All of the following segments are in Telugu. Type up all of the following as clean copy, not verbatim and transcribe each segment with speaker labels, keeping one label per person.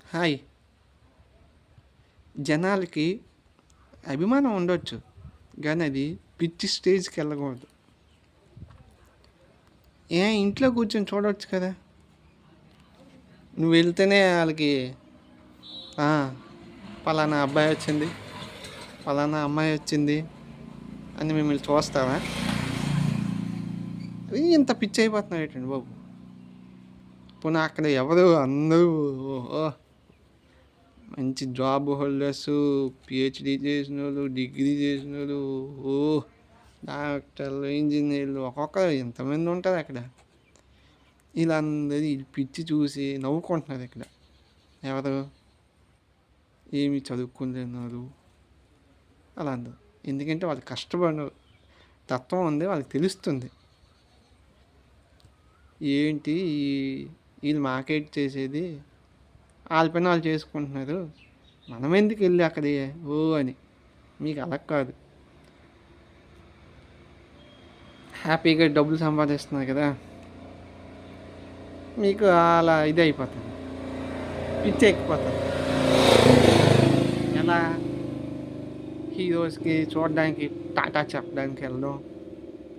Speaker 1: హాయ్. జనాలకి అభిమానం ఉండొచ్చు. కానీ అది పిచ్చి స్టేజ్‌కి వెళ్ళకూడదు. ఇంట్లో కూర్చొని చూడొచ్చు కదా! నువ్వు వెళ్తేనే ఆళ్ళకి ఆ! పలానా అబ్బాయి వచ్చింది, పలానా అమ్మాయి వచ్చింది అని మిమ్మల్ని చూస్తారా? ఇంత పిచ్చి అయిపోతున్నారు ఏంటండి బాబు! పోనీ అక్కడ ఎవరు అందరూ ఓహో! మంచి జాబ్ హోల్డర్సు, పీహెచ్‌డీ చేసినోళ్ళు, డిగ్రీ చేసినోళ్ళు, ఓహ్! డాక్టర్లు, ఇంజినీర్లు ఒక్కొక్కరు ఎంతమంది ఉంటారు అక్కడ. వీళ్ళందరూ ఈ పిచ్చి చూసి నవ్వుకుంటున్నారు ఇక్కడ. ఎవరు? ఏమి చదువుకోలేనోరు అలా అందరు. ఎందుకంటే వాళ్ళు కష్టపడిన తత్వం ఉంది, వాళ్ళకి తెలుస్తుంది. ఏంటి వీళ్ళు మార్కెట్ చేసేది, వాళ్ళ పని వాళ్ళు చేసుకుంటున్నారు, మనం ఎందుకు వెళ్ళి అక్కడ ఓ అని. మీకు అలా కాదు, హ్యాపీగా డబ్బులు సంపాదిస్తున్నారు కదా, మీకు అలా ఇది అయిపోతుంది, పిచ్చి ఎక్కిపోతుంది. ఎలా హీరోస్కి చూడడానికి టాటా చెప్పడానికి వెళ్ళడం,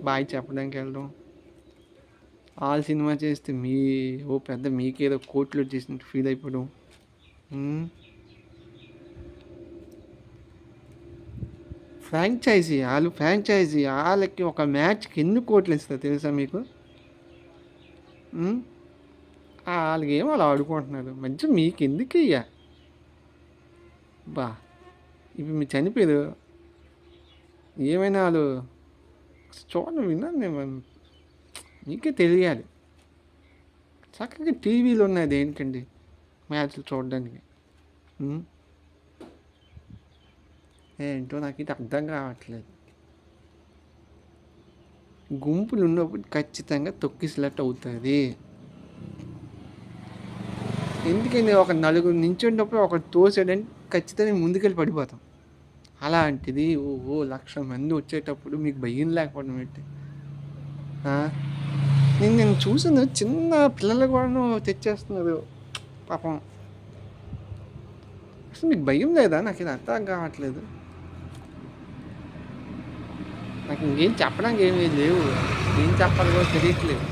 Speaker 1: బాయ్ చెప్పడానికి వెళ్ళడం, వాళ్ళ సినిమా చేస్తే పెద్ద మీకేదో కోట్లు చేసినట్టు ఫీల్ అయిపోవడం. ఫ్రాంచైజీ వాళ్ళకి ఒక మ్యాచ్కి ఎన్ని కోట్లు ఇస్తారు తెలుసా మీకు? వాళ్ళకి ఏమో అలా ఆడుకుంటున్నారు, మంచిగా మీకు ఎందుకు ఇయ్యా బా. ఇప్పుడు మీరు చనిపోయారు, ఏమైనా వాళ్ళు చూడండి, విన్నాను నేను, మీకే తెలియాలి. చక్కగా టీవీలు ఉన్నాయి దేనికండి, మ్యాచ్లు చూడడానికి. ఏంటో నాకు ఇది అర్థం కావట్లేదు. గుంపులు ఉన్నప్పుడు ఖచ్చితంగా తొక్కిసలాట అవుతుంది. ఎందుకంటే ఒక నలుగురు నించున్నప్పుడు ఒకటి తోసాడంటే ఖచ్చితంగా ముందుకెళ్ళి పడిపోతాం. అలాంటిది ఓ 1,00,000 మంది వచ్చేటప్పుడు మీకు భయం లేకపోవడం ఏంటి? నేను చూసాను, చిన్న పిల్లలు కూడా తెచ్చేస్తున్నారు పాపం. అసలు మీకు భయం లేదా? నాకు ఇది అర్థం కావట్లేదు. నాకు ఇంకేం చెప్పడానికి ఏమీ లేవు, ఏం చెప్పాలి కూడా తెలియట్లేదు.